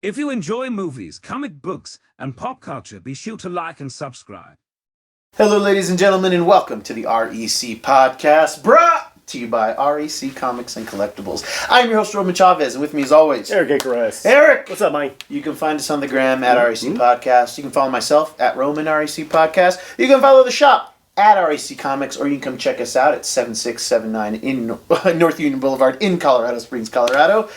If you enjoy movies, comic books, and pop culture, be sure to like and subscribe. Hello, ladies and gentlemen, and welcome to the REC Podcast, brought to you by REC Comics and Collectibles. I'm your host, Roman Chavez, and with me as always, Erik. Erik! What's up, Mike? You can find us on the gram at REC Podcast. You can follow myself at Roman REC Podcast. You can follow the shop at REC Comics, or you can come check us out at 7679 in North Union Boulevard in Colorado Springs, Colorado.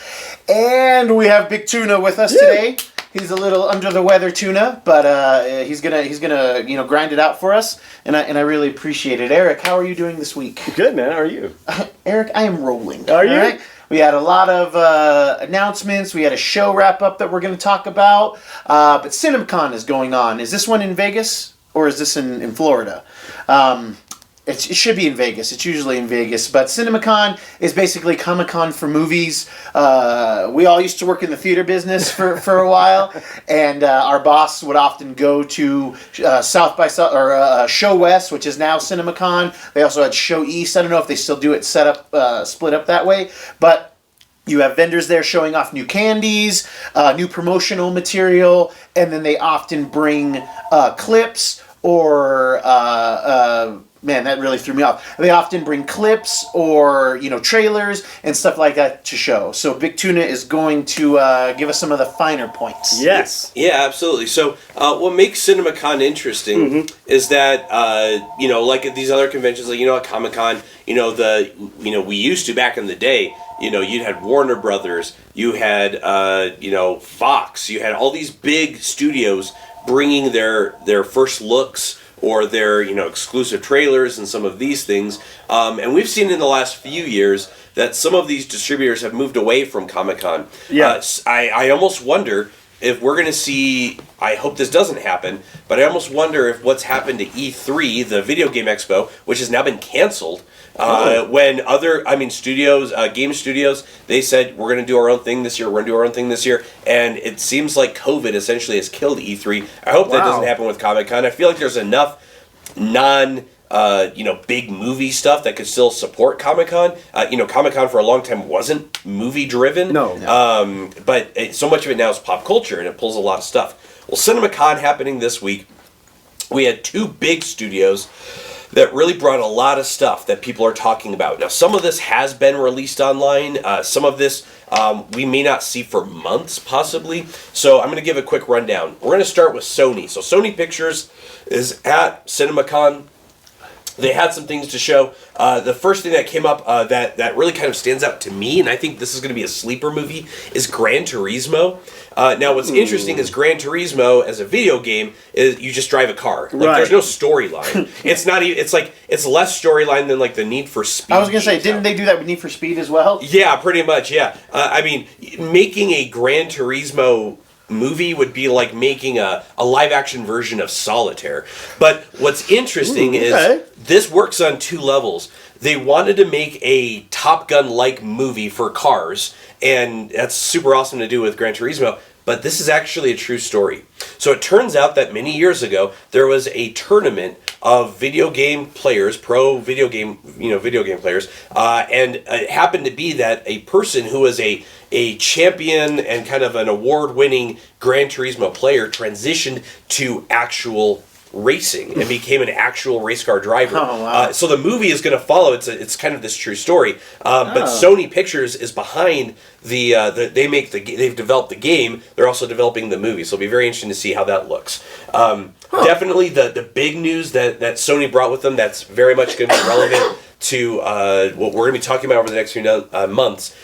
And we have Big Tuna with us today. He's a little under the weather, Tuna, but he's gonna grind it out for us, and I really appreciate it. Erik, how are you doing this week? Good, man. How are you? Erik, I am rolling. Are you? Right? We had a lot of announcements. We had a show wrap up that we're going to talk about, but Cinemacon is going on. Is this one in Vegas or is this in Florida? It should be in Vegas. It's usually in Vegas. But Cinemacon is basically Comic-Con for movies. We all used to work in the theater business for a while. And our boss would often go to South by South, or Show West, which is now Cinemacon. They also had Show East. I don't know if they still do it split up that way. But you have vendors there showing off new candies, new promotional material. And then they often bring clips or... man, that really threw me off. They often bring clips or, trailers and stuff like that to show. So Big Tuna is going to give us some of the finer points. Yes. Yeah, absolutely. So what makes CinemaCon interesting is that, like at these other conventions, like, at Comic-Con, we used to back in the day, you had Warner Brothers, you had, Fox, you had all these big studios bringing their first looks or their exclusive trailers and some of these things. And we've seen in the last few years that some of these distributors have moved away from Comic-Con. Yeah. I almost wonder if we're going to see, I hope this doesn't happen, but I almost wonder if what's happened to E3, the video game expo, which has now been canceled, when other, studios, game studios, they said, we're going to do our own thing this year, and it seems like COVID essentially has killed E3. I hope that doesn't happen with Comic-Con. I feel like there's enough big movie stuff that could still support Comic-Con. Comic-Con for a long time wasn't movie-driven. No. But so much of it now is pop culture, and it pulls a lot of stuff. Well, CinemaCon happening this week, we had two big studios that really brought a lot of stuff that people are talking about. Now, some of this has been released online. Some of this we may not see for months, possibly. So I'm going to give a quick rundown. We're going to start with Sony. So Sony Pictures is at CinemaCon. They had some things to show. The first thing that came up that really kind of stands out to me, and I think this is going to be a sleeper movie, is Gran Turismo. Now, what's interesting is Gran Turismo as a video game is you just drive a car. There's no storyline. It's not even. It's less storyline than like the Need for Speed. I was gonna say, didn't they do that with Need for Speed as well? Yeah, pretty much. Yeah. Making a Gran Turismo movie would be like making a live action version of Solitaire. But what's interesting is this works on two levels. They wanted to make a Top Gun like movie for cars, and that's super awesome to do with Gran Turismo. But this is actually a true story. So it turns out that many years ago there was a tournament of video game players, pro video game players, and it happened to be that a person who was a champion and kind of an award-winning Gran Turismo player transitioned to actual racing and became an actual race car driver. Oh, wow. So the movie is going to follow. It's kind of this true story. But Sony Pictures is behind they've developed the game. They're also developing the movie. So it'll be very interesting to see how that looks. Definitely the big news that Sony brought with them that's very much going to be relevant to what we're going to be talking about over the next few months.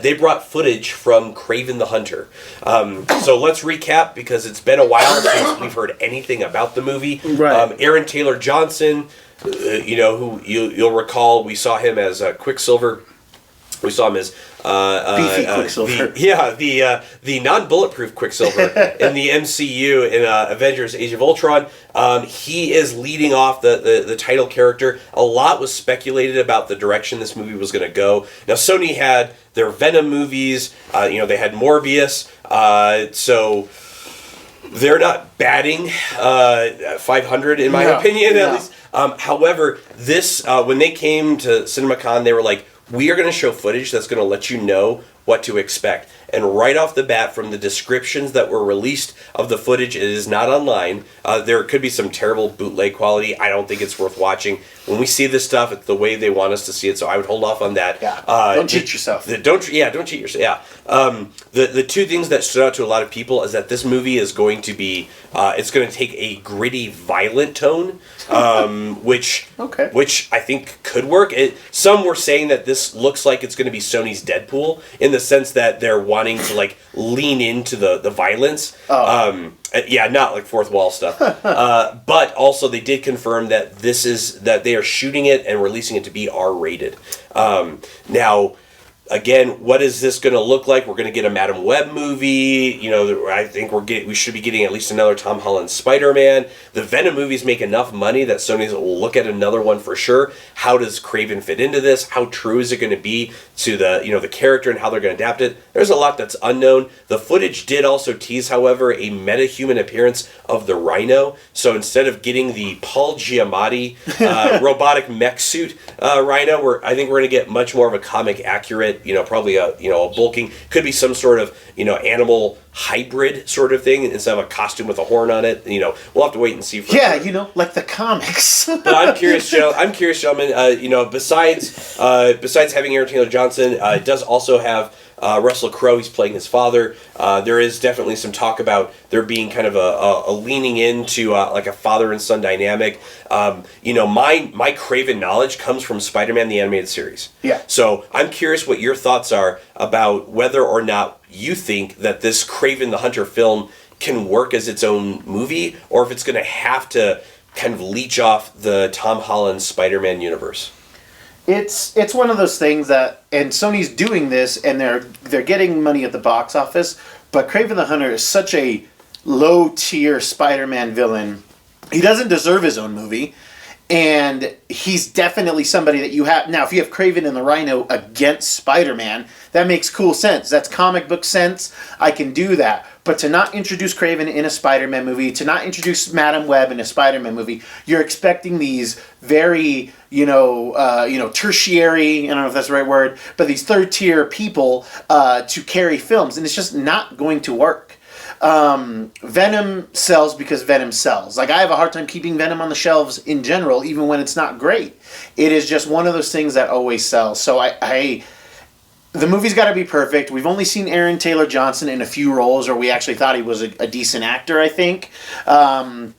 They brought footage from Kraven the Hunter. So let's recap because it's been a while since we've heard anything about the movie. Right. Aaron Taylor Johnson, who you'll recall, we saw him as Quicksilver. We saw him as Beefy Quicksilver. The non-bulletproof Quicksilver in the MCU in Avengers: Age of Ultron. He is leading off the title character. A lot was speculated about the direction this movie was going to go. Now, Sony had their Venom movies. They had Morbius. So they're not batting 500 in my opinion, at least. However, this when they came to CinemaCon, they were like, we are going to show footage that's going to let you know what to expect. and right off the bat, from the descriptions that were released of the footage, it is not online. There could be some terrible bootleg quality. I don't think it's worth watching. When we see this stuff, it's the way they want us to see it, so I would hold off on that. Yeah. Don't cheat yourself. Don't cheat yourself. Yeah. The two things that stood out to a lot of people is that this movie is going to be, it's going to take a gritty, violent tone, which I think could work. Some were saying that this looks like it's going to be Sony's Deadpool in the sense that they're wanting to like lean into the violence. Yeah, not like fourth wall stuff. But also they did confirm that that they are shooting it and releasing it to be R-rated. Now, again, what is this going to look like? We're going to get a Madam Web movie. You know, I think we should be getting at least another Tom Holland Spider-Man. The Venom movies make enough money that Sony's will look at another one for sure. How does Kraven fit into this? How true is it going to be to the character and how they're going to adapt it? There's a lot that's unknown. The footage did also tease, however, a metahuman appearance of the Rhino. So instead of getting the Paul Giamatti robotic mech suit Rhino, I think we're going to get much more of a comic accurate, probably a bulking, could be some sort of, animal hybrid sort of thing instead of a costume with a horn on it. We'll have to wait and see. Like the comics. But I'm curious, gentlemen. Besides having Aaron Taylor Johnson, it does also have Russell Crowe. He's playing his father. There is definitely some talk about there being kind of a leaning into like a father and son dynamic. My Kraven knowledge comes from Spider-Man the Animated Series. Yeah. So I'm curious what your thoughts are about whether or not you think that this Kraven the Hunter film can work as its own movie, or if it's going to have to kind of leech off the Tom Holland Spider-Man universe. It's one of those things that, and Sony's doing this, and they're getting money at the box office, but Kraven the Hunter is such a low-tier Spider-Man villain. He doesn't deserve his own movie, and he's definitely somebody that you have... Now, if you have Kraven and the Rhino against Spider-Man, that makes cool sense. That's comic book sense. I can do that. But to not introduce Kraven in a Spider-Man movie, to not introduce Madam Web in a Spider-Man movie, you're expecting these very, tertiary, I don't know if that's the right word, but these third-tier people to carry films, and it's just not going to work. Venom sells because Venom sells. Like, I have a hard time keeping Venom on the shelves in general, even when it's not great. It is just one of those things that always sells. So the movie's got to be perfect. We've only seen Aaron Taylor Johnson in a few roles, or we actually thought he was a decent actor, I think. And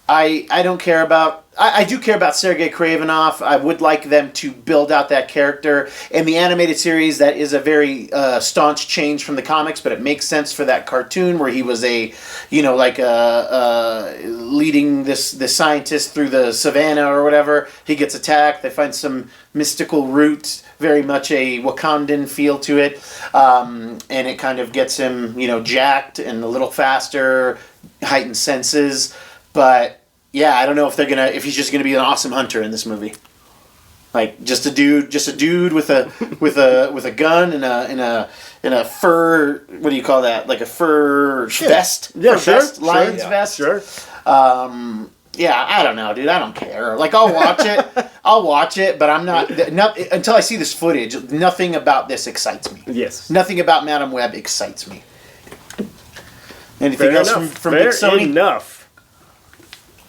I don't care about... I do care about Sergei Kravinoff. I would like them to build out that character. In the animated series, that is a very staunch change from the comics, but it makes sense for that cartoon where he was leading this scientist through the savannah or whatever. He gets attacked. They find some mystical roots, very much a Wakandan feel to it. And it kind of gets him, jacked and a little faster, heightened senses. But... yeah, I don't know if he's just gonna be an awesome hunter in this movie. Like just a dude with a gun and a fur, what do you call that? Like a fur vest? Yeah, sure. Vest, lion's vest. Sure. Yeah, I don't know, dude. I don't care. Like, I'll watch it, but I'm not until I see this footage. Nothing about this excites me. Yes. Nothing about Madam Web excites me. Anything Fair else enough. from Big Sony? Enough.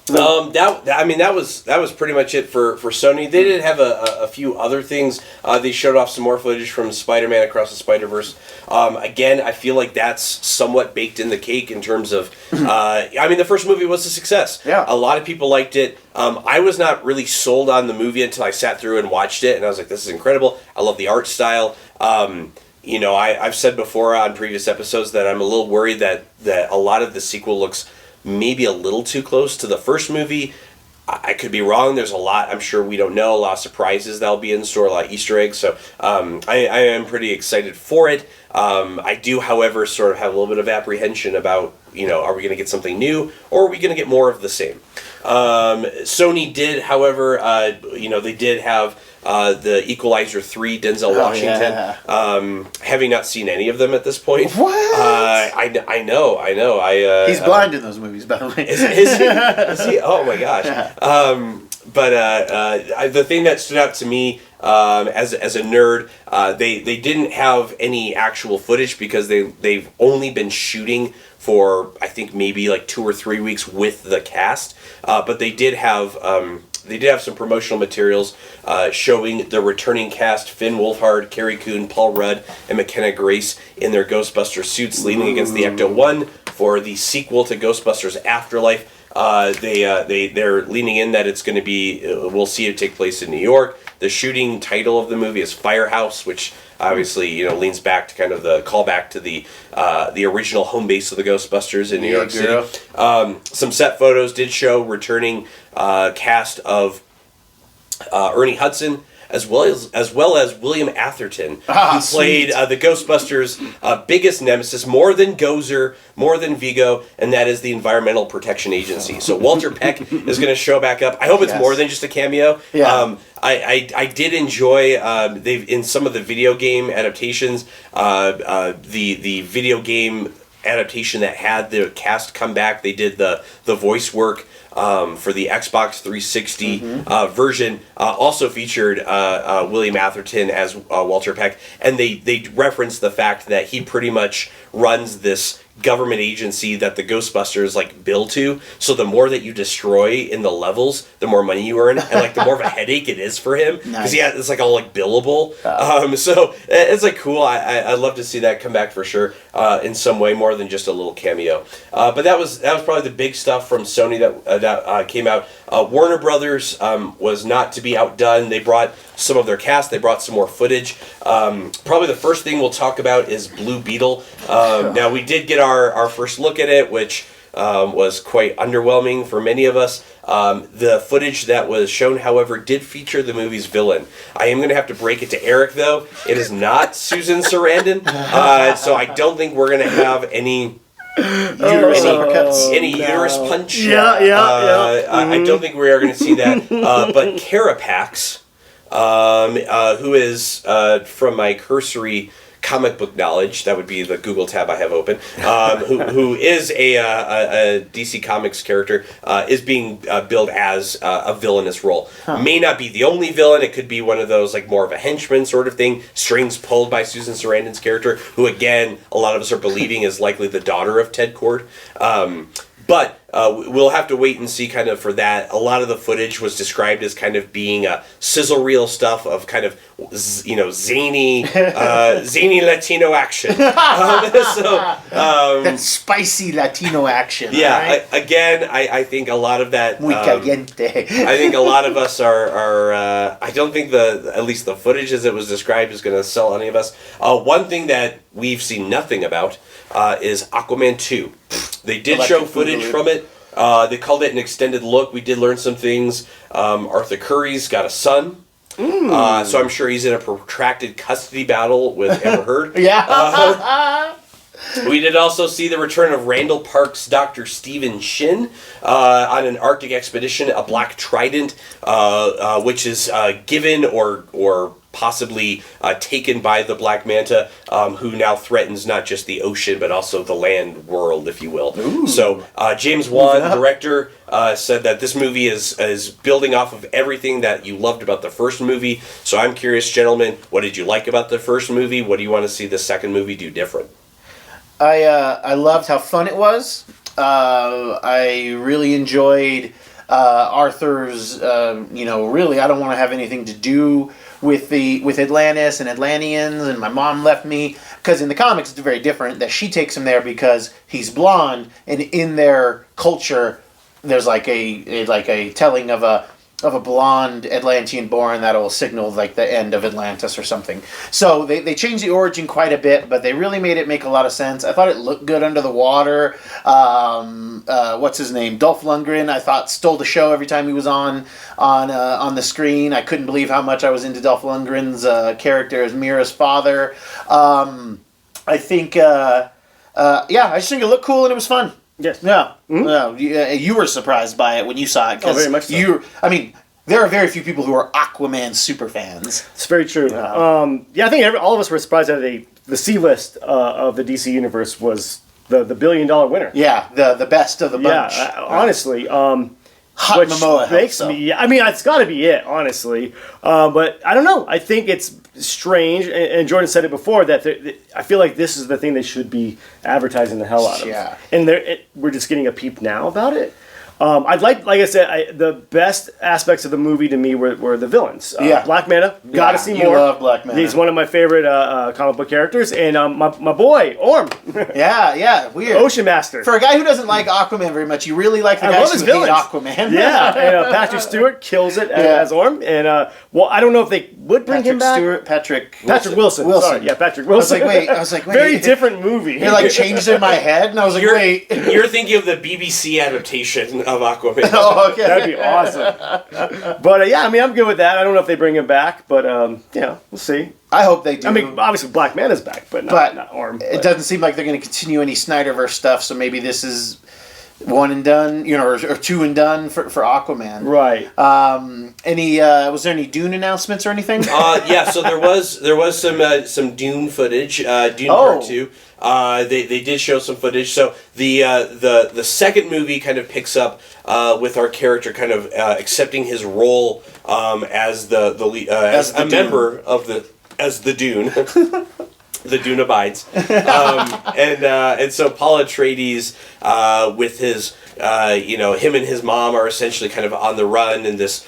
That was pretty much it for Sony. They did have a few other things. They showed off some more footage from Spider-Man Across the Spider-Verse. Again, I feel like that's somewhat baked in the cake in terms of... the first movie was a success. Yeah. A lot of people liked it. I was not really sold on the movie until I sat through and watched it, and I was like, this is incredible. I love the art style. I've said before on previous episodes that I'm a little worried that a lot of the sequel looks maybe a little too close to the first movie. I could be wrong. There's a lot I'm sure we don't know, a lot of surprises that'll be in store, a lot of Easter eggs. So I am pretty excited for it. I do, however, sort of have a little bit of apprehension about, are we going to get something new, or are we going to get more of the same? Sony did, however, they did have the Equalizer 3, Denzel Washington. Yeah. Having not seen any of them at this point. What? I know. He's blind in those movies, by the way. Is he? Oh my gosh. the thing that stood out to me as a nerd, they didn't have any actual footage because they've only been shooting for I think maybe like 2 or 3 weeks with the cast, but they did have some promotional materials showing the returning cast: Finn Wolfhard, Carrie Coon, Paul Rudd, and McKenna Grace in their Ghostbuster suits, leaning against the Ecto-1 for the sequel to Ghostbusters Afterlife. They're leaning in that it's going to be, we'll see it take place in New York. The shooting title of the movie is Firehouse, which obviously leans back to kind of the callback to the original home base of the Ghostbusters in New York City. Some set photos did show returning cast of Ernie Hudson, as well as William Atherton, who played the Ghostbusters' biggest nemesis, more than Gozer, more than Vigo, and that is the Environmental Protection Agency. So Walter Peck is going to show back up. I hope it's more than just a cameo. Yeah. I did enjoy they've in some of the video game adaptations, the video game adaptation that had the cast come back. They did the voice work for the Xbox 360 version, also featured William Atherton as Walter Peck, and they referenced the fact that he pretty much runs this government agency that the Ghostbusters bill to. So the more that you destroy in the levels, the more money you earn, and the more of a headache it is for him because it's all billable. So it's cool. I love to see that come back for sure in some way, more than just a little cameo. But that was probably the big stuff from Sony that came out. Warner Brothers was not to be outdone. They brought some of their cast. They brought some more footage. Probably the first thing we'll talk about is Blue Beetle. Now we did get our first look at it, which was quite underwhelming for many of us. The footage that was shown, however, did feature the movie's villain. I am going to have to break it to Eric, though. It is not Susan Sarandon, so I don't think we're going to have any uterus punch. Yeah. I don't think we are going to see that. But Carapax, who is from my cursory comic book knowledge, that would be the Google tab I have open, who is a DC Comics character, is being billed as a villainous role. May not be the only villain. It could be one of those more of a henchman sort of thing, strings pulled by Susan Sarandon's character, who again a lot of us are believing is likely the daughter of Ted Kord. But we'll have to wait and see kind of for that. A lot of the footage was described as kind of being a sizzle reel stuff of kind of, zany Latino action. That spicy Latino action. Yeah, right? I think a lot of that... Muy caliente. I think a lot of us are I don't think at least the footage as it was described is going to sell any of us. One thing that we've seen nothing about is Aquaman 2. They did show footage from it. They called it an extended look. We did learn some things. Arthur Curry's got a son. So I'm sure he's in a protracted custody battle with Amber Heard. Yeah. We did also see the return of Randall Park's Dr. Stephen Shin on an Arctic expedition, a Black Trident, which is given or possibly taken by the Black Manta, who now threatens not just the ocean, but also the land world, if you will. Ooh. So James Wan, director, said that this movie is building off of everything that you loved about the first movie. So I'm curious, gentlemen, what did you like about the first movie? What do you want to see the second movie do different? I loved how fun it was. I really enjoyed Arthur's, really, I don't want to have anything to do with Atlantis and Atlanteans, and my mom left me, because in the comics it's very different, that she takes him there because he's blonde, and in their culture there's a telling of a blonde Atlantean born that'll signal the end of Atlantis or something. So they changed the origin quite a bit, but they really made it make a lot of sense. I thought it looked good under the water. What's his name? Dolph Lundgren, I thought, stole the show every time he was on the screen. I couldn't believe how much I was into Dolph Lundgren's character as Mira's father. I think, I just think it looked cool and it was fun. Yes. Yeah. Mm-hmm. You were surprised by it when you saw it. Oh, very much so. There are very few people who are Aquaman super fans. It's very true. I think all of us were surprised that the C-list of the DC universe was the $1 billion winner. Yeah, the best of the bunch. Yeah, honestly. Hot which Momoa helps, makes though. me. I mean, it's got to be it, honestly. But I don't know. I think it's strange, and Jordan said it before that I feel like this is the thing they should be advertising the hell out of. Yeah. And we're just getting a peep now about it. I'd like I said, the best aspects of the movie to me were the villains. Yeah. Black Manta, gotta see you more. love Black Manta. He's one of my favorite comic book characters, and my boy Orm, Yeah, weird. Ocean Master. For a guy who doesn't like Aquaman very much, you really like the I guys love who his hate villains. Aquaman. Yeah, and Patrick Stewart kills it as Orm, and well, I don't know if they would bring him back. Patrick Wilson. Sorry, yeah, Patrick Wilson. I was like, wait. Very different movie. It like changed in my head, and I was like, wait. You're thinking of the BBC adaptation of Aquaman. Oh, okay. That'd be awesome. But yeah, I mean, I'm good with that. I don't know if they bring him back, but yeah, we'll see. I hope they do. I mean, obviously Black Manta's back, but not Orm. It doesn't seem like they're going to continue any Snyderverse stuff, so maybe this is one and done, or two and done for Aquaman. Right. Was there any Dune announcements or anything? Yeah, so there was some Dune footage, Dune Part 2. They did show some footage. So the second movie kind of picks up with our character kind of accepting his role as a member of the Dune. The Dune abides, and so Paul Atreides, with his, him and his mom are essentially kind of on the run, and this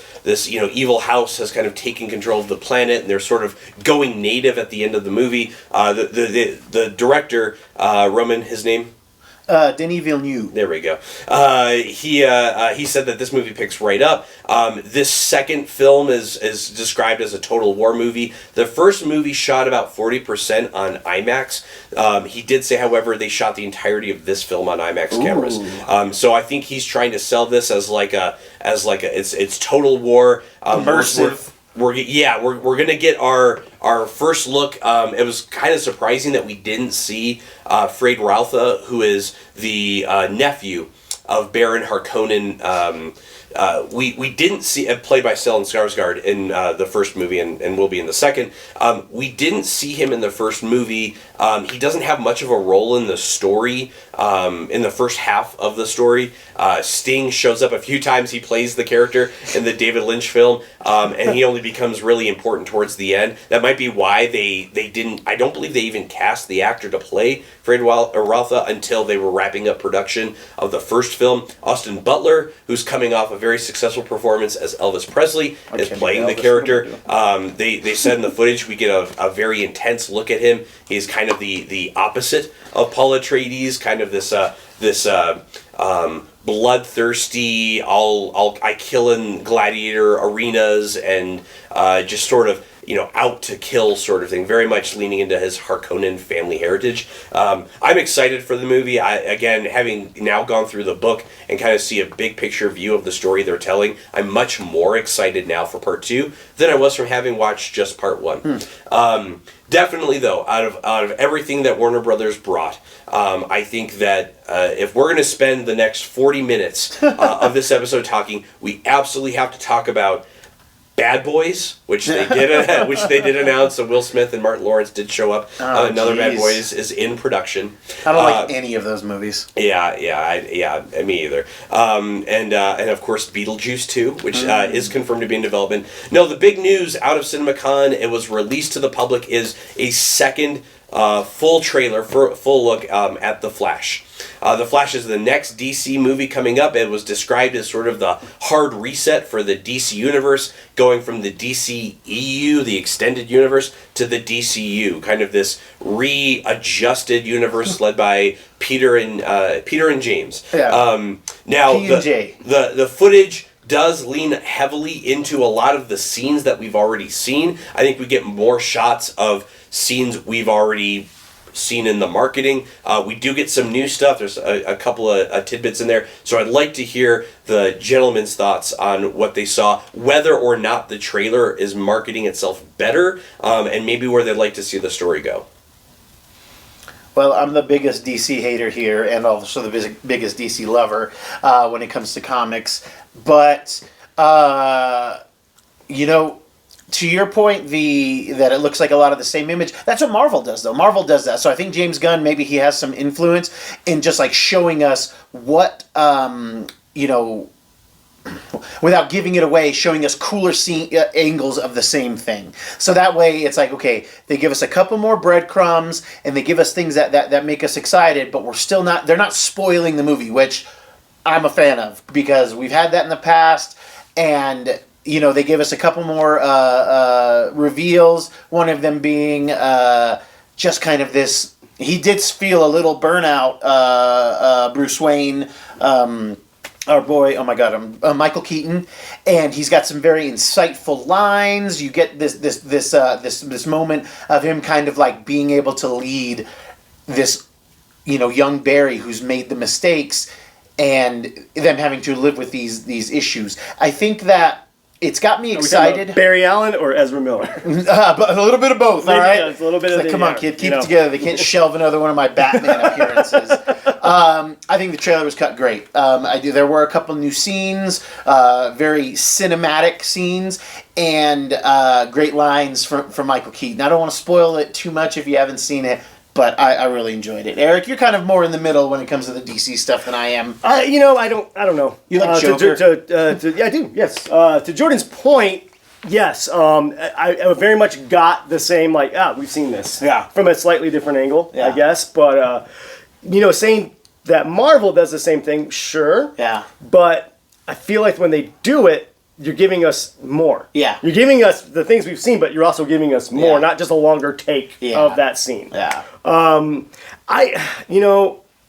evil house has kind of taken control of the planet, and they're sort of going native at the end of the movie. The director, Roman, his name. Denis Villeneuve. There we go. He said that this movie picks right up. This second film is described as a total war movie. The first movie shot about 40% on IMAX. He did say, however, they shot the entirety of this film on IMAX cameras. So I think he's trying to sell this as it's total war, immersive. We're gonna get our first look. It was kind of surprising that we didn't see Freyd Rautha, who is the nephew of Baron Harkonnen. We didn't see played by Stellan Skarsgård in the first movie and will be in the second. We didn't see him in the first movie. He doesn't have much of a role in the story. In the first half of the story, Sting shows up a few times. He plays the character in the David Lynch film, and he only becomes really important towards the end. That might be why they didn't. I don't believe they even cast the actor to play Freyd Rautha until they were wrapping up production of the first film. Austin Butler, who's coming off a very successful performance as Elvis Presley, is playing the character. They said in the footage we get a very intense look at him. He's kind of the opposite of Paul Atreides, kind of this bloodthirsty, I kill in gladiator arenas and just sort of out to kill sort of thing. Very much leaning into his Harkonnen family heritage. I'm excited for the movie. Again, having now gone through the book and kind of see a big picture view of the story they're telling, I'm much more excited now for part 2 than I was from having watched just part 1. Definitely, though, out of everything that Warner Brothers brought, I think that if we're going to spend the next 40 minutes of this episode talking, we absolutely have to talk about Bad Boys, which they did announce. So Will Smith and Martin Lawrence did show up. Another Bad Boys is in production. I don't like any of those movies. Yeah, me either. And of course Beetlejuice 2, which is confirmed to be in development. No, the big news out of Cinemacon, it was released to the public, is a second full trailer, full look at The Flash. The Flash is the next DC movie coming up. It was described as sort of the hard reset for the DC universe, going from the DCEU, the extended universe, to the DCU, kind of this readjusted universe led by Peter and James. Yeah. Now P&J. the footage does lean heavily into a lot of the scenes that we've already seen. I think we get more shots of scenes we've already seen in the marketing. We do get some new stuff. There's a couple of tidbits in there. So I'd like to hear the gentleman's thoughts on what they saw, whether or not the trailer is marketing itself better, and maybe where they'd like to see the story go. Well, I'm the biggest DC hater here, and also the biggest DC lover when it comes to comics. But, to your point, that it looks like a lot of the same image. That's what Marvel does, though. Marvel does that. So I think James Gunn, maybe he has some influence in just like showing us what without giving it away, showing us cooler angles of the same thing. So that way it's like, okay, they give us a couple more breadcrumbs and they give us things that make us excited, but we're still not, they're not spoiling the movie, which I'm a fan of because we've had that in the past. And, you know, they give us a couple more reveals, one of them being just kind of this, he did feel a little burnout, Bruce Wayne, our boy, oh my God, Michael Keaton, and he's got some very insightful lines. You get this moment of him kind of like being able to lead this, you know, young Barry who's made the mistakes, and them having to live with these issues. I think that it's got me excited. Barry Allen or Ezra Miller? But a little bit of both, all right? Yeah, it's a little bit of like, come on, kid, keep it together. They can't shelve another one of my Batman appearances. I think the trailer was cut great. There were a couple new scenes, very cinematic scenes, and great lines from Michael Keaton. I don't want to spoil it too much if you haven't seen it, but I really enjoyed it. Eric, you're kind of more in the middle when it comes to the DC stuff than I am. You know, I don't know. You like Joker? Yeah, I do. Yes. To Jordan's point, yes. I very much got the same. Like, we've seen this. Yeah. From a slightly different angle, Yeah. I guess. But you know, saying that Marvel does the same thing, sure. Yeah. But I feel like when they do it, you're giving us more. Yeah. You're giving us the things we've seen, but you're also giving us more, Yeah. not just a longer take Yeah. of that scene. Yeah.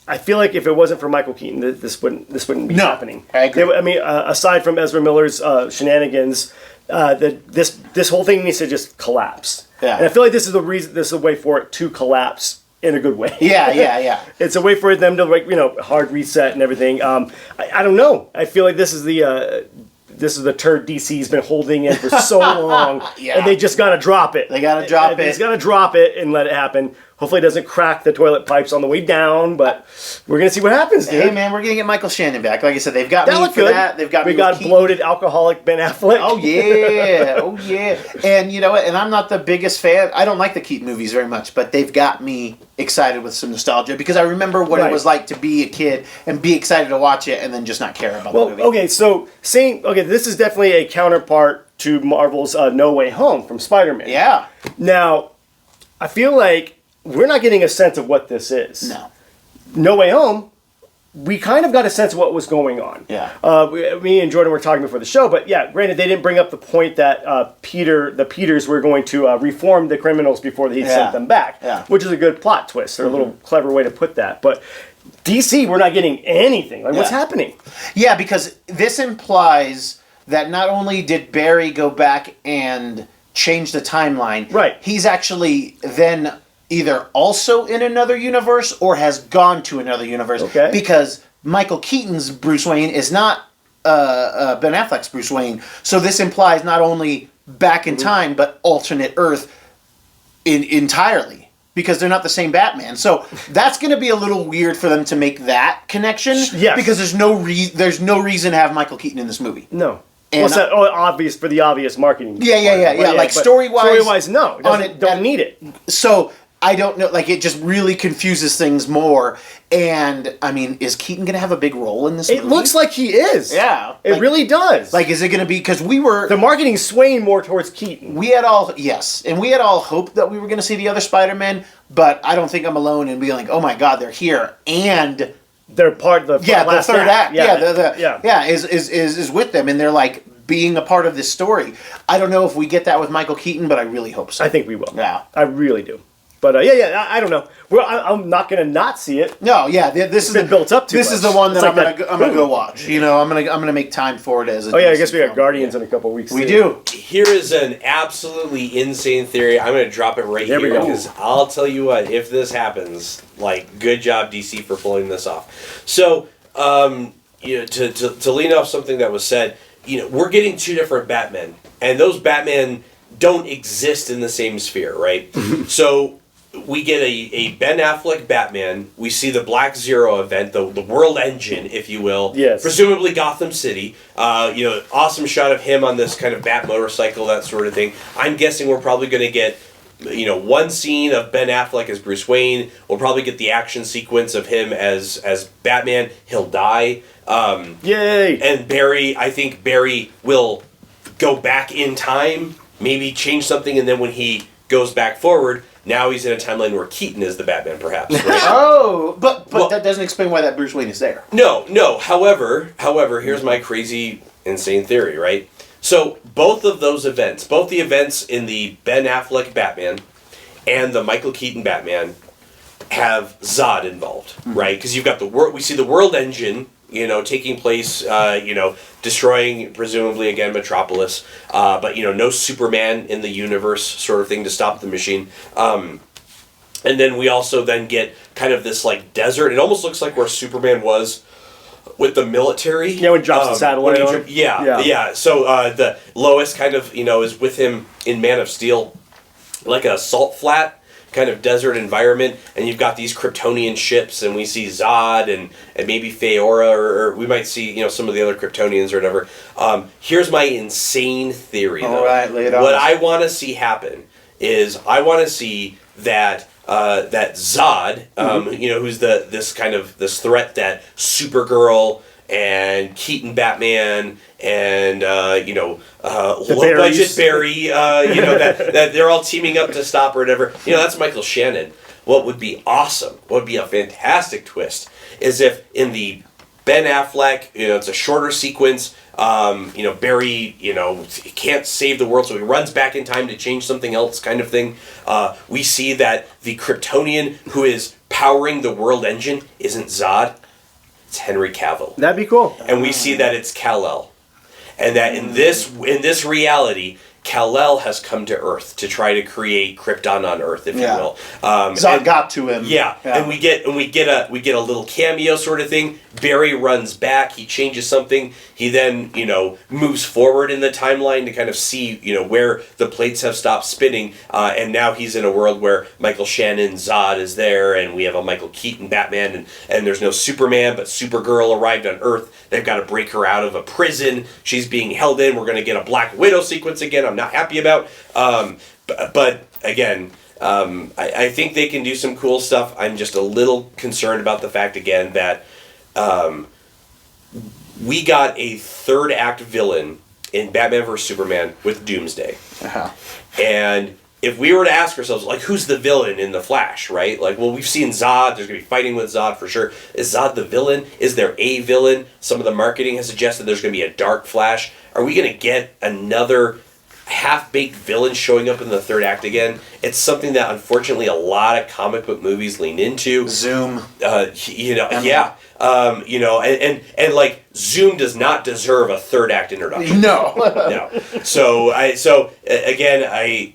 I feel like if it wasn't for Michael Keaton, this wouldn't be No, happening. I agree. Aside from Ezra Miller's shenanigans, this whole thing needs to just collapse. Yeah. And I feel like this is the reason. This is a way for it to collapse in a good way. Yeah. It's a way for them to, like, you know, hard reset and everything. I don't know. I feel like this is the turd DC's been holding in for so long, Yeah. and they just gotta drop it. They gotta drop it. They just gotta drop it and let it happen. Hopefully, it doesn't crack the toilet pipes on the way down, but we're gonna see what happens, dude. Hey man, we're gonna get Michael Shannon back. Like I said, they've got That me looked for good. that. They've got we me got with Keaton. bloated alcoholic Ben Affleck. Oh yeah. And you know what? And I'm not the biggest fan. I don't like the Keaton movies very much, but they've got me excited with some nostalgia because I remember what it Right. was like to be a kid and be excited to watch it and then just not care about the Well, movie. okay, so this is definitely a counterpart to Marvel's No Way Home from Spider-Man. Yeah. Now, I feel like we're not getting a sense of what this is. No. No Way Home, we kind of got a sense of what was going on. Yeah. Me and Jordan were talking before the show, but yeah, granted, they didn't bring up the point that the Peters were going to reform the criminals before he sent them back, which is a good plot twist, or a little clever way to put that. But DC, we're not getting anything. Like, what's happening? Yeah, because this implies that not only did Barry go back and change the timeline, Right. he's actually then either also in another universe or has gone to another universe. Okay. Because Michael Keaton's Bruce Wayne is not Ben Affleck's Bruce Wayne. So this implies not only back in time, but alternate Earth entirely. Because they're not the same Batman. So that's going to be a little weird for them to make that connection. Yes. Because there's no reason to have Michael Keaton in this movie. No. And What's that? Oh, obvious for the obvious marketing. Yeah. But Like but story-wise, no. Don't need it. So I don't know. Like, it just really confuses things more. And I mean, is Keaton going to have a big role in this movie? It looks like he is. Yeah. It really does. Like, is it going to be because the marketing's swaying more towards Keaton. We had all hoped that we were going to see the other Spider-Man, but I don't think I'm alone in being like, oh my God, they're here and they're part of the the third act. Yeah. Is with them, and they're like being a part of this story. I don't know if we get that with Michael Keaton, but I really hope so. I think we will. Yeah, I really do. But I don't know. Well, I'm not going to not see it. No, yeah, this is been built up too This much. is the one that It's I'm gonna go watch. You know, I'm gonna make time for it as. I guess we got Guardians in a couple of weeks. We do. Here is an absolutely insane theory. I'm going to drop it right There we here go. because I'll tell you what, if this happens, like, good job DC for pulling this off. So, to lean off something that was said, we're getting two different Batmen, and those Batman don't exist in the same sphere, right? So we get a Ben Affleck Batman. We see the Black Zero event, the world engine, if you will. Yes. Presumably Gotham City. Awesome shot of him on this kind of bat motorcycle, that sort of thing. I'm guessing we're probably going to get one scene of Ben Affleck as Bruce Wayne. We'll probably get the action sequence of him as Batman. He'll die. Yay! And I think Barry will go back in time, maybe change something, and then when he goes back forward, now he's in a timeline where Keaton is the Batman, perhaps. Right? but that doesn't explain why that Bruce Wayne is there. No. However, here's my crazy, insane theory, right? So both of those events, both the events in the Ben Affleck Batman and the Michael Keaton Batman, have Zod involved, right? Because you've got we see the world engine, taking place, destroying, presumably, again, Metropolis, but, no Superman in the universe sort of thing to stop the machine. And then we also then get kind of this, desert. It almost looks like where Superman was with the military. Yeah, when he drops the satellite on him. Yeah. So the Lois kind of, is with him in Man of Steel, like a salt flat kind of desert environment, and you've got these Kryptonian ships, and we see Zod and maybe Feora, or we might see some of the other Kryptonians or whatever. Here's my insane theory, though. All right, lay it on. What I want to see happen is I want to see that Zod, who's this threat that Supergirl and Keaton Batman and low budget Barry, that they're all teaming up to stop or whatever. That's Michael Shannon. What would be awesome? What would be a fantastic twist is if in the Ben Affleck, it's a shorter sequence. Barry, can't save the world, so he runs back in time to change something else, kind of thing. We see that the Kryptonian who is powering the world engine isn't Zod, it's Henry Cavill. That'd be cool. And we see that it's Kal-El, and that in this reality, Kal-El has come to Earth to try to create Krypton on Earth, if you will. Zod got to him. Yeah, and we get a little cameo sort of thing. Barry runs back. He changes something. He then moves forward in the timeline to kind of see where the plates have stopped spinning. And now he's in a world where Michael Shannon Zod is there, and we have a Michael Keaton Batman, and there's no Superman, but Supergirl arrived on Earth. They've got to break her out of a prison. She's being held in. We're going to get a Black Widow sequence again. I'm not happy about. But again, I think they can do some cool stuff. I'm just a little concerned about the fact, again, that we got a third act villain in Batman vs. Superman with Doomsday. Uh-huh. And if we were to ask ourselves, who's the villain in The Flash, right? We've seen Zod. There's going to be fighting with Zod for sure. Is Zod the villain? Is there a villain? Some of the marketing has suggested there's going to be a dark Flash. Are we going to get another half-baked villain showing up in the third act again? It's something that, unfortunately, a lot of comic book movies lean into. Zoom. Zoom does not deserve a third act introduction. No. So again,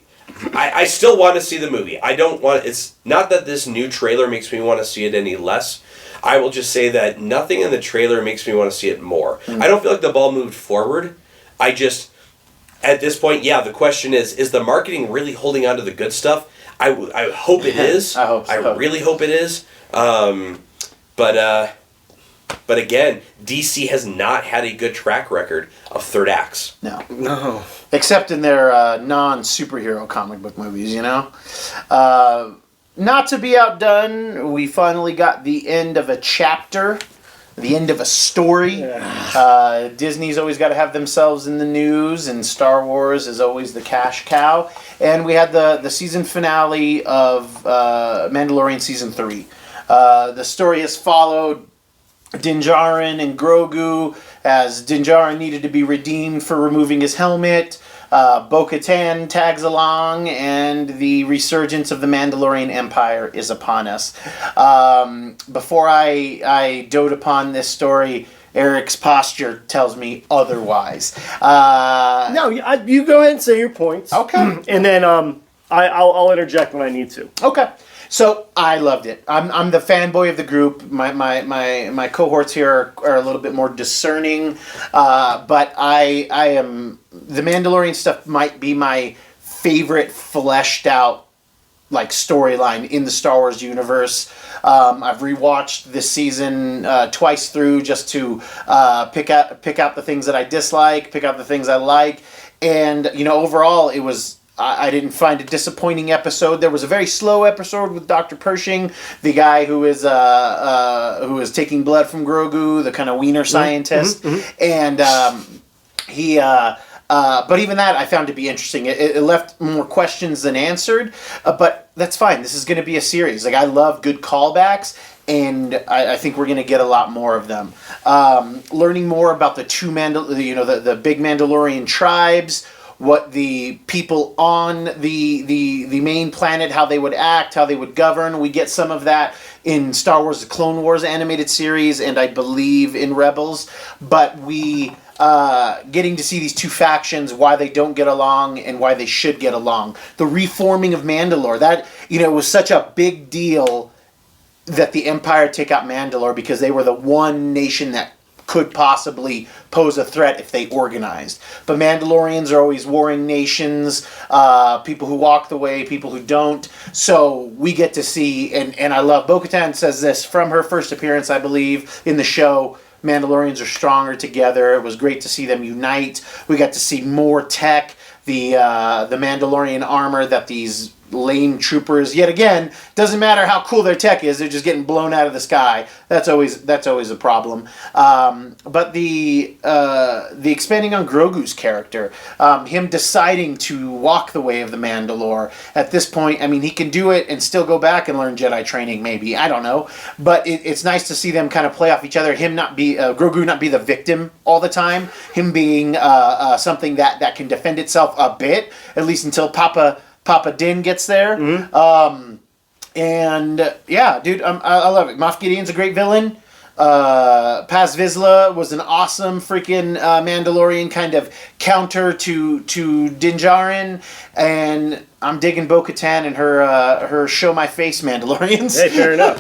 I still want to see the movie. I don't want. It's not that this new trailer makes me want to see it any less. I will just say that nothing in the trailer makes me want to see it more. I don't feel like the ball moved forward. At this point, the question is the marketing really holding on to the good stuff? I hope it is. I hope so. I really hope it is. But again, DC has not had a good track record of third acts. No. Except in their non-superhero comic book movies, Not to be outdone, we finally got the end of a chapter. The end of a story. Yeah. Disney's always got to have themselves in the news, and Star Wars is always the cash cow. And we had the season finale of Mandalorian Season 3. The story has followed Din Djarin and Grogu, as Din Djarin needed to be redeemed for removing his helmet. Bo-Katan tags along, and the resurgence of the Mandalorian Empire is upon us. Before I dote upon this story, Erik's posture tells me otherwise. No, you go ahead and say your points. Okay. And then I'll interject when I need to. Okay. So I loved it. I'm the fanboy of the group. My cohorts here are a little bit more discerning, but I am, the Mandalorian stuff might be my favorite fleshed out storyline in the Star Wars universe. I've rewatched this season twice through just to pick out the things that I dislike, pick out the things I like, and overall it was I didn't find a disappointing episode. There was a very slow episode with Dr. Pershing, the guy who is taking blood from Grogu, the kind of wiener scientist, and he. But even that I found to be interesting. It left more questions than answered, but that's fine. This is going to be a series. Like, I love good callbacks, and I think we're going to get a lot more of them. Learning more about the the big Mandalorian tribes, what the people on the main planet, how they would act, how they would govern. We get some of that in Star Wars: The Clone Wars animated series, and I believe in Rebels. But we getting to see these two factions, why they don't get along and why they should get along. The reforming of Mandalore, that was such a big deal that the Empire take out Mandalore because they were the one nation that could possibly pose a threat if they organized. But Mandalorians are always warring nations, people who walk the way, people who don't. So we get to see, and I love, Bo-Katan says this from her first appearance, I believe, in the show, Mandalorians are stronger together. It was great to see them unite. We got to see more tech, the Mandalorian armor that these lame troopers, yet again, doesn't matter how cool their tech is, they're just getting blown out of the sky. That's always a problem. But the expanding on Grogu's character, him deciding to walk the way of the Mandalore at this point, I mean, he can do it and still go back and learn Jedi training, maybe, I don't know, but it's nice to see them kind of play off each other, him not be Grogu not be the victim all the time, him being something that can defend itself a bit, at least until Papa Din gets there. And yeah, dude, I love it. Moff Gideon's a great villain. Paz Vizsla was an awesome freaking Mandalorian kind of counter to Din Djarin, and I'm digging Bo-Katan and her show my face Mandalorians. Hey, fair enough.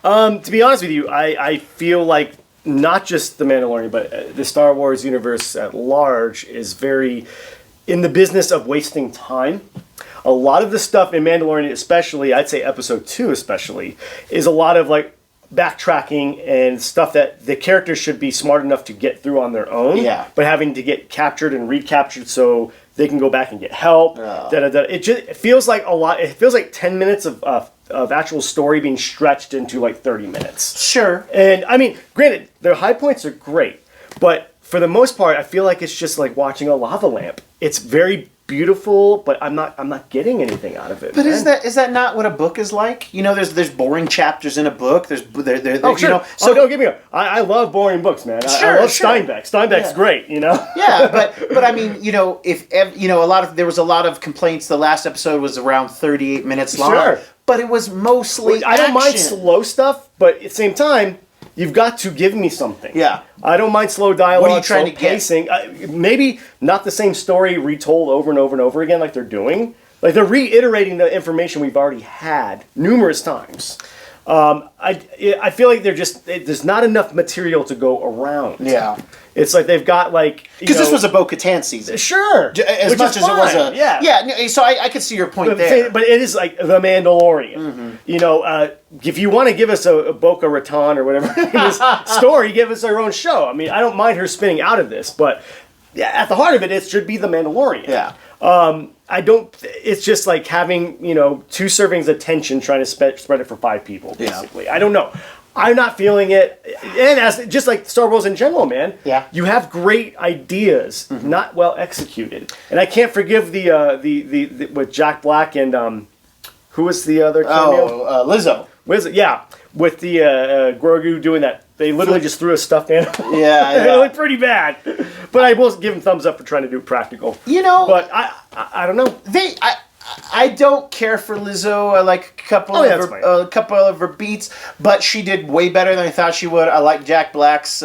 To be honest with you, I feel like not just the Mandalorian, but the Star Wars universe at large is very in the business of wasting time. A lot of the stuff in Mandalorian, especially, I'd say episode 2 especially, is a lot of like backtracking and stuff that the characters should be smart enough to get through on their own. Yeah. But having to get captured and recaptured so they can go back and get help. It feels like a lot. It feels like 10 minutes of actual story being stretched into like 30 minutes. Sure. And I mean, granted, their high points are great, but for the most part, I feel like it's just like watching a lava lamp. It's very beautiful, but I'm not getting anything out of it. But man. is that not what a book is like? There's boring chapters in a book. Sure. So don't get me wrong. I love boring books, man. I love Steinbeck. Steinbeck's great. Yeah, but I mean, if there was a lot of complaints. The last episode was around 38 minutes long. Sure. But it was mostly I don't mind action. slow stuff, but at the same time, you've got to give me something. Yeah. I don't mind slow dialogue, What are you trying to pacing. Maybe not the same story retold over and over and over again like they're doing. Like they're reiterating the information we've already had numerous times. I feel like there's not enough material to go around. Yeah. It's like they've got like... Because this was a Bo-Katan season. Sure. As much as it was a... Yeah. Yeah, so I could see your point there. But it is like The Mandalorian. Mm-hmm. If you want to give us a Boca Raton or whatever this story, give us our own show. I mean, I don't mind her spinning out of this, but at the heart of it should be The Mandalorian. Yeah. It's just like having, 2 servings of tension trying to spread it for 5 people, basically. Yeah. I don't know. I'm not feeling it. And just like Star Wars in general, man. Yeah. You have great ideas, not well executed. And I can't forgive the with Jack Black and, who was the other cameo? Lizzo. Yeah. With the Grogu doing that. They literally just threw a stuffed animal. Yeah. It looked pretty bad. But I will give them thumbs up for trying to do it practical. But I don't know. I don't care for Lizzo. I like a couple of her beats, but she did way better than I thought she would. I like Jack Black's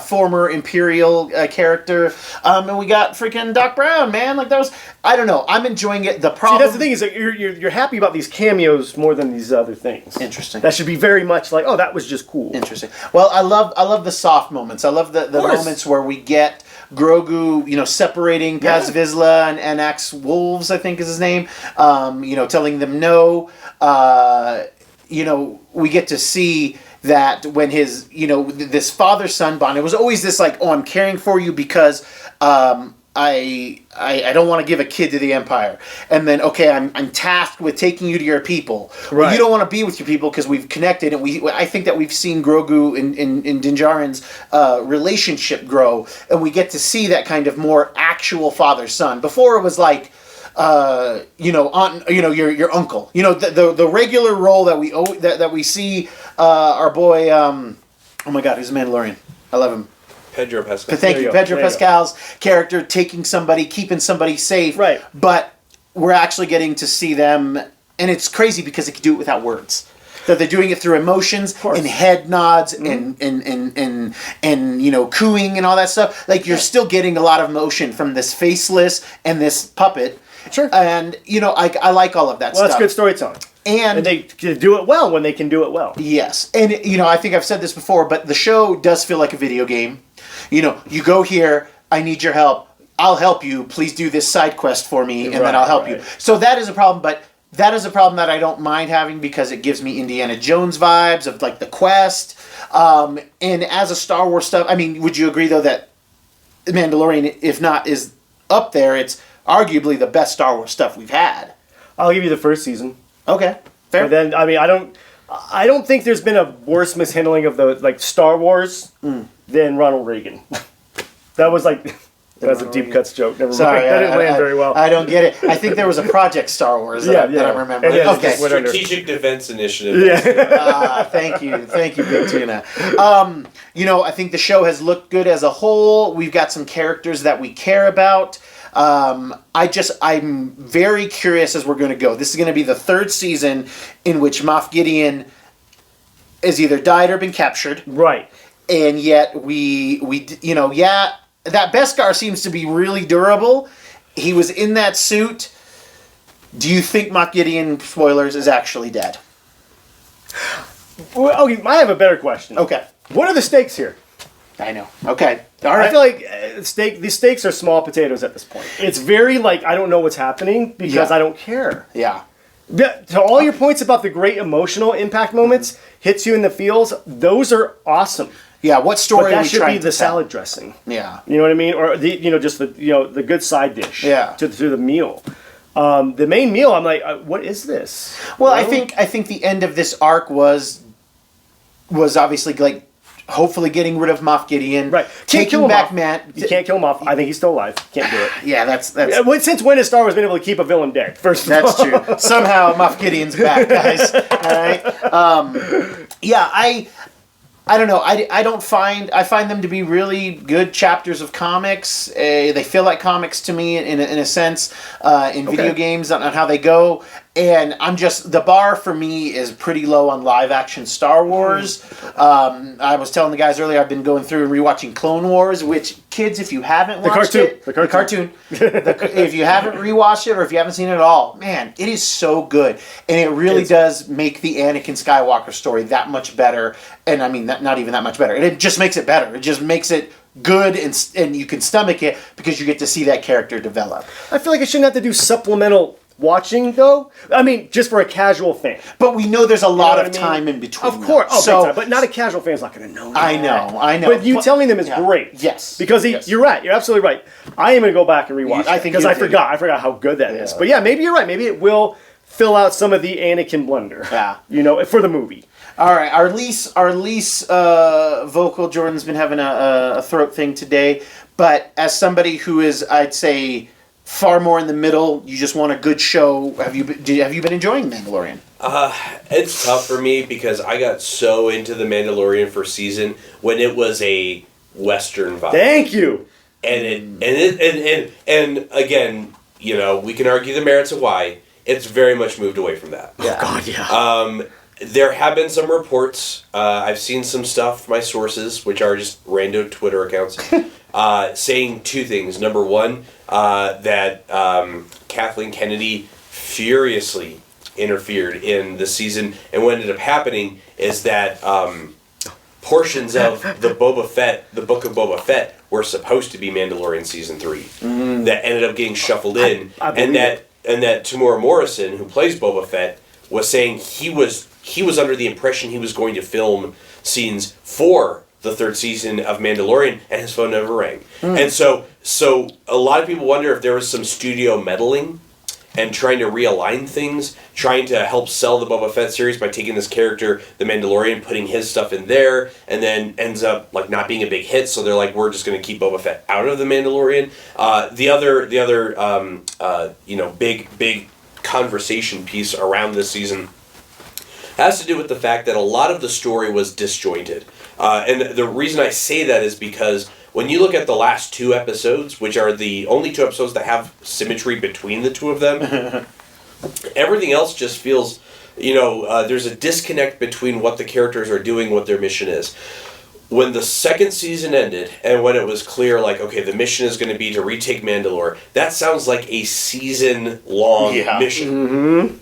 former Imperial character, and we got freaking Doc Brown, man. Like that was, I don't know. I'm enjoying it. The problem. See, that's the thing is that you're happy about these cameos more than these other things. Interesting. That should be very much like, oh, that was just cool. Interesting. Well, I love the soft moments. I love the moments where we get Grogu, separating Paz Vizsla and Axe Wolves, I think is his name. Telling them no. We get to see that when his, this father-son bond, it was always this like, oh, I'm caring for you because I don't want to give a kid to the Empire, and then okay, I'm tasked with taking you to your people. Well, Right. you don't want to be with your people because we've connected, and I think that we've seen Grogu in Din Djarin's relationship grow, and we get to see that kind of more actual father son. Before it was like. Your uncle. The regular role that we see our boy. Oh my God, who's the Mandalorian? I love him. Pedro Pascal. Thank you, Pedro Pascal's character keeping somebody safe. Right. But we're actually getting to see them, and it's crazy because they can do it without words. That they're doing it through emotions and head nods and cooing and all that stuff. Like you're still getting a lot of emotion from this faceless and this puppet. Sure. And I like all of that stuff. Well, that's good storytelling. And they do it well when they can do it well. Yes. And, I think I've said this before, but the show does feel like a video game. You go here, I need your help. I'll help you. Please do this side quest for me, and then I'll help you. So that is a problem, but that is a problem that I don't mind having because it gives me Indiana Jones vibes of, like, the quest. And as a Star Wars stuff, I mean, would you agree, though, that Mandalorian, if not is up there, it's arguably the best Star Wars stuff we've had? I'll give you the first season. Okay, fair. But then, I mean, I don't think there's been a worse mishandling of the Star Wars than Ronald Reagan. That was like that's a deep cuts joke. Never Sorry, mind. That didn't land very well. I don't get it. I think there was a Project Star Wars that I remember. Okay. Strategic Defense Initiative. Yeah. Thank you, Big Tuna. I think the show has looked good as a whole. We've got some characters that we care about. I'm very curious as we're going to go. This is going to be the third season in which Moff Gideon is either died or been captured. Right. And yet that Beskar seems to be really durable. He was in that suit. Do you think Moff Gideon, spoilers, is actually dead? Well, okay, I have a better question. Okay. What are the stakes here? I know. Okay. All right. I feel like these stakes are small potatoes at this point. It's very like I don't know what's happening because I don't care. Yeah. To all your points about the great emotional impact moments, hits you in the feels, those are awesome. Yeah, what story But that are we should trying be to the tell? salad dressing. Yeah. You know what I mean? Or just the good side dish. Yeah. To the meal. The main meal, I'm like, what is this? Well, I think the end of this arc was obviously like hopefully getting rid of Moff Gideon. Right. Taking back Matt. You can't kill him off. I think he's still alive. Can't do it. Yeah, that's Since when has Star Wars been able to keep a villain dead? First of all. that's true. Somehow Moff Gideon's back, guys. All right. I don't know. I find them to be really good chapters of comics. They feel like comics to me in a sense in video games on how they go. And the bar for me is pretty low on live action Star Wars. I was telling the guys earlier, I've been going through and rewatching Clone Wars, which kids, if you haven't watched the cartoon, if you haven't rewatched it or if you haven't seen it at all, man, it is so good. And it really does make the Anakin Skywalker story that much better. And I mean, not even that much better. And it just makes it better. It just makes it good and you can stomach it because you get to see that character develop. I feel like I shouldn't have to do supplemental watching though. I mean, just for a casual fan. But we know there's a lot of time in between. Of course, so, but not a casual fan's not going to know. I know. But you telling them is great. Yes, because you're right. You're absolutely right. I am going to go back and rewatch. I think because I forgot how good that is. But yeah, maybe you're right. Maybe it will fill out some of the Anakin blunder. Yeah, for the movie. All right, our least vocal. Jordan's been having a throat thing today, but as somebody who is, I'd say, far more in the middle, you just want a good show. Have you been enjoying Mandalorian? It's tough for me because I got so into the Mandalorian first season when it was a Western vibe. Thank you. And again, we can argue the merits of why it's very much moved away from that. Oh God, yeah. There have been some reports. I've seen some stuff from my sources, which are just random Twitter accounts, saying two things. Number one, that Kathleen Kennedy furiously interfered in the season, and what ended up happening is that portions of the Book of Boba Fett, were supposed to be Mandalorian season 3, that ended up getting shuffled in, and that Tamora Morrison, who plays Boba Fett, was saying he was under the impression he was going to film scenes for the third season of Mandalorian, and his phone never rang. And so a lot of people wonder if there was some studio meddling and trying to realign things, trying to help sell the Boba Fett series by taking this character, the Mandalorian, putting his stuff in there, and then ends up like not being a big hit. So they're like, we're just going to keep Boba Fett out of the Mandalorian. The other big conversation piece around this season has to do with the fact that a lot of the story was disjointed. And the reason I say that is because when you look at the last 2 episodes, which are the only 2 episodes that have symmetry between the 2 of them, everything else just feels, there's a disconnect between what the characters are doing, what their mission is. When the second season ended, and when it was clear, like, okay, the mission is going to be to retake Mandalore, that sounds like a season-long mission.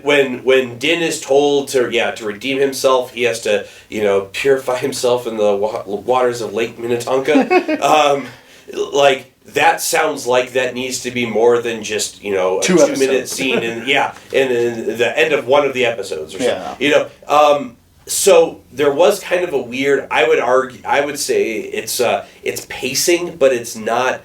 When Din is told to redeem himself, he has to purify himself in the waters of Lake Minnetonka. That sounds like that needs to be more than just a 2-minute scene in the end of one of the episodes or something. So there was kind of a weird. I would say it's pacing, but it's not.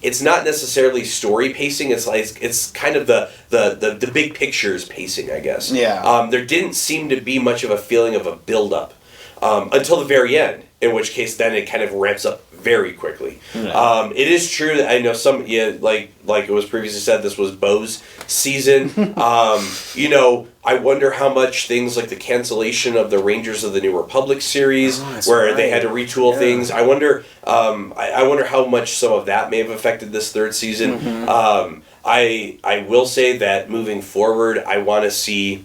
It's not necessarily story pacing. It's kind of the big pictures pacing, I guess. Yeah. There didn't seem to be much of a feeling of a build up until the very end. In which case, then it kind of ramps up very quickly. Yeah. It is true that I know like it was previously said, this was Bo's season. I wonder how much things like the cancellation of the Rangers of the New Republic series, where they had to retool things. I wonder how much some of that may have affected this third season. I will say that moving forward, I want to see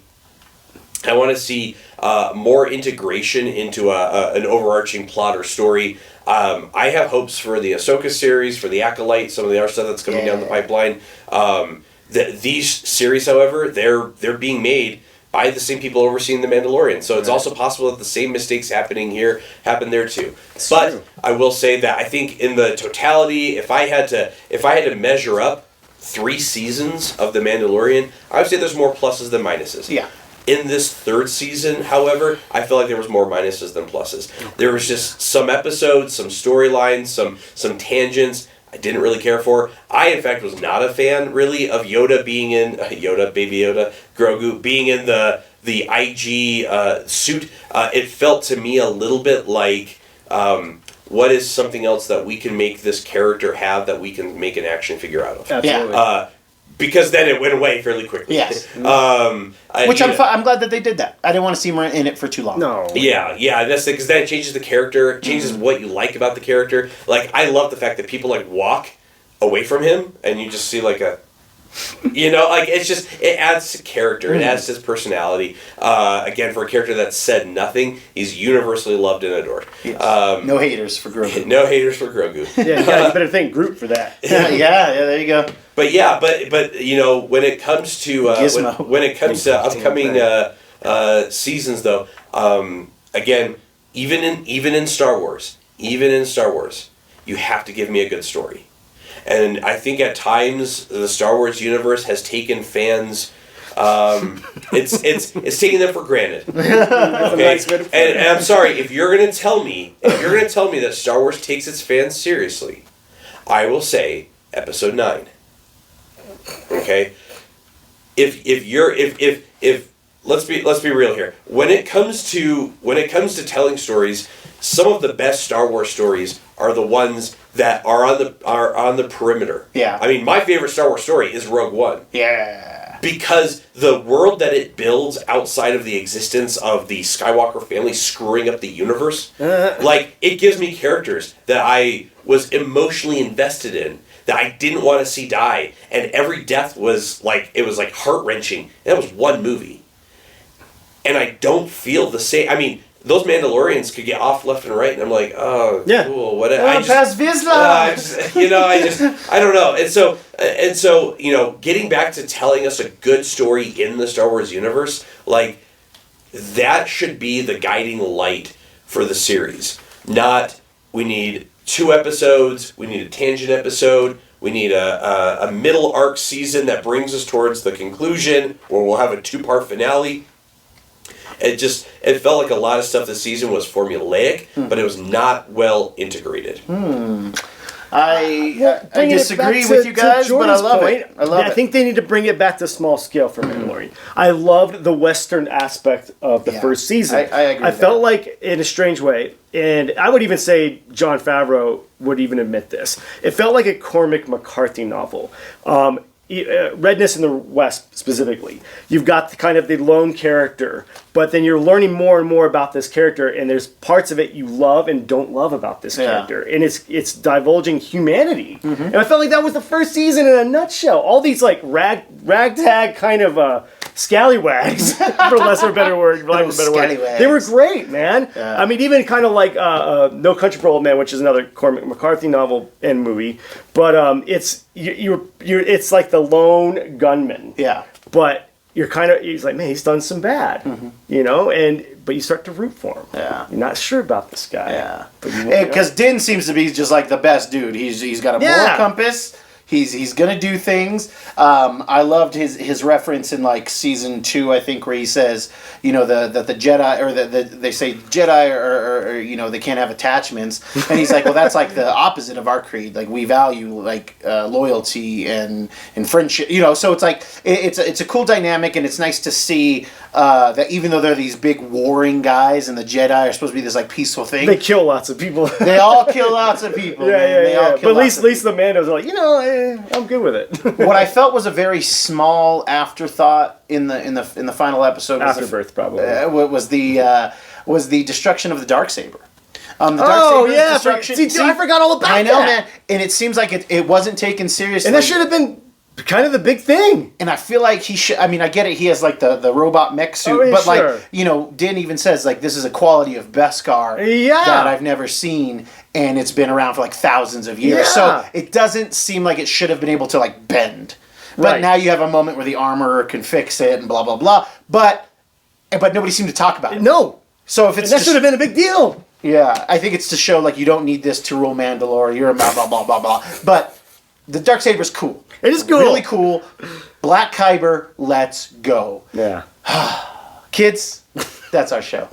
more integration into an overarching plot or story. I have hopes for the Ahsoka series, for the Acolyte, some of the other stuff that's coming down the pipeline. These series, however, they're being made by the same people overseeing The Mandalorian. So it's also possible that the same mistakes happening here happen there too. But true. I will say that I think in the totality, if I had to measure up 3 seasons of The Mandalorian, I would say there's more pluses than minuses. Yeah. In this third season, however, I feel like there was more minuses than pluses. There was just some episodes, some storylines, some tangents I didn't really care for. I, in fact, was not a fan, really, of Yoda being in... Baby Yoda, Grogu, being in the IG suit. It felt to me a little bit like... what is something else that we can make this character have that we can make an action figure out of? Absolutely. Because then it went away fairly quickly. Yes. Which I'm glad that they did that. I didn't want to see him in it for too long. No. Yeah, that's because then it changes the character, changes what you like about the character. Like, I love the fact that people, like, walk away from him, and you just see, like, a... it adds to character, it adds to his personality. Again, for a character that said nothing, he's universally loved and adored. Yes. No haters for Grogu. No haters for Grogu. Yeah, you better thank Groot for that. yeah, there you go. But when it comes to when it comes to upcoming seasons, though, again, even in Star Wars, you have to give me a good story. And I think at times the Star Wars universe has taken fans. It's taking them for granted. Okay, and I'm sorry if you're going to tell me that Star Wars takes its fans seriously, I will say Episode 9. Okay, if let's be real here. When it comes to telling stories, some of the best Star Wars stories are the ones that are on the perimeter. Yeah. I mean, my favorite Star Wars story is Rogue One. Yeah. Because the world that it builds outside of the existence of the Skywalker family screwing up the universe, like, it gives me characters that I was emotionally invested in, that I didn't want to see die, and every death was like heart-wrenching. That was one movie. And I don't feel the same. I mean, those Mandalorians could get off left and right, and I'm like, oh, yeah, cool. What? Past Vizsla. I don't know. And so, getting back to telling us a good story in the Star Wars universe, like, that should be the guiding light for the series. Not, we need 2 episodes, we need a tangent episode, we need a middle arc season that brings us towards the conclusion, or we'll have a 2-part finale. It felt like a lot of stuff this season was formulaic, but it was not well integrated. I disagree with you guys, but I love it. I think they need to bring it back to small scale for Mandalorian. I loved the Western aspect of the first season. I agree. I felt like, in a strange way, and I would even say Jon Favreau would even admit this, it felt like a Cormac McCarthy novel. Redness in the West specifically. You've got the lone character, but then you're learning more and more about this character, and there's parts of it you love and don't love about this character, and it's divulging humanity. And I felt like that was the first season in a nutshell. All these ragtag kind of scallywags, for less or a better word, they were great, man. I mean, even kind of like No Country for Old Men, which is another Cormac McCarthy novel and movie, but it's like the lone gunman. Yeah. But he's like, man, he's done some bad, but you start to root for him. Yeah. You're not sure about this guy. Yeah. Because Din seems to be just like the best dude. He's got a moral compass. He's gonna do things. I loved his reference in like season 2, I think, where he says, that the Jedi, or they say Jedi or they can't have attachments, and he's like, well, that's like the opposite of our creed. Like, we value like loyalty and friendship. So it's like it's a cool dynamic, and it's nice to see that even though they're these big warring guys, and the Jedi are supposed to be this like peaceful thing, they kill lots of people. They all kill lots of people. But at least the Mandos are like, I'm good with it. What I felt was a very small afterthought in the final episode. Afterbirth, probably. Was the destruction of the Darksaber. I forgot all about that. I know, man. And it seems like it wasn't taken seriously. And that should have been kind of the big thing. And I feel like he should. I mean, I get it. He has like the robot mech suit, but like Din even says like this is a quality of Beskar that I've never seen, and it's been around for like thousands of years. So it doesn't seem like it should have been able to like bend. But now you have a moment where the armorer can fix it and blah blah blah. But nobody seemed to talk about it. No. So if it's that should have been a big deal. Yeah, I think it's to show like you don't need this to rule Mandalore. You're a blah blah blah blah blah. But the Darksaber's cool. It is cool. Really cool. Black Kyber, let's go. Yeah. Kids, that's our show.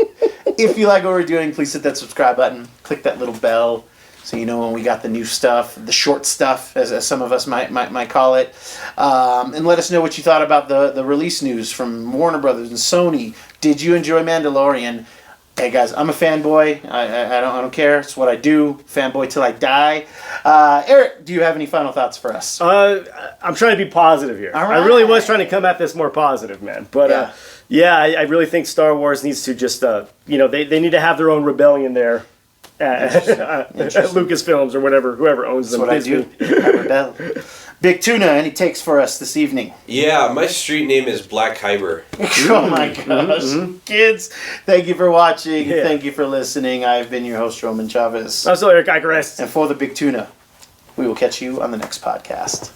If you like what we're doing, please hit that subscribe button. Click that little bell so you know when we got the new stuff, the short stuff, as some of us might call it. And let us know what you thought about the release news from Warner Brothers and Sony. Did you enjoy Mandalorian? Hey guys, I'm a fanboy. I don't care. It's what I do. Fanboy till I die. Erik, do you have any final thoughts for us? I'm trying to be positive here. All right. I really was trying to come at this more positive, man. But I really think Star Wars needs to just they need to have their own rebellion there at Lucasfilms or whoever owns them. That's what I do. I rebel. Big Tuna, any takes for us this evening? Yeah, my street name is Black Kyber. Oh my gosh. Kids, thank you for watching. Yeah. Thank you for listening. I've been your host, Roman Chavez. I'm still Erik Icarus. And for the Big Tuna, we will catch you on the next podcast.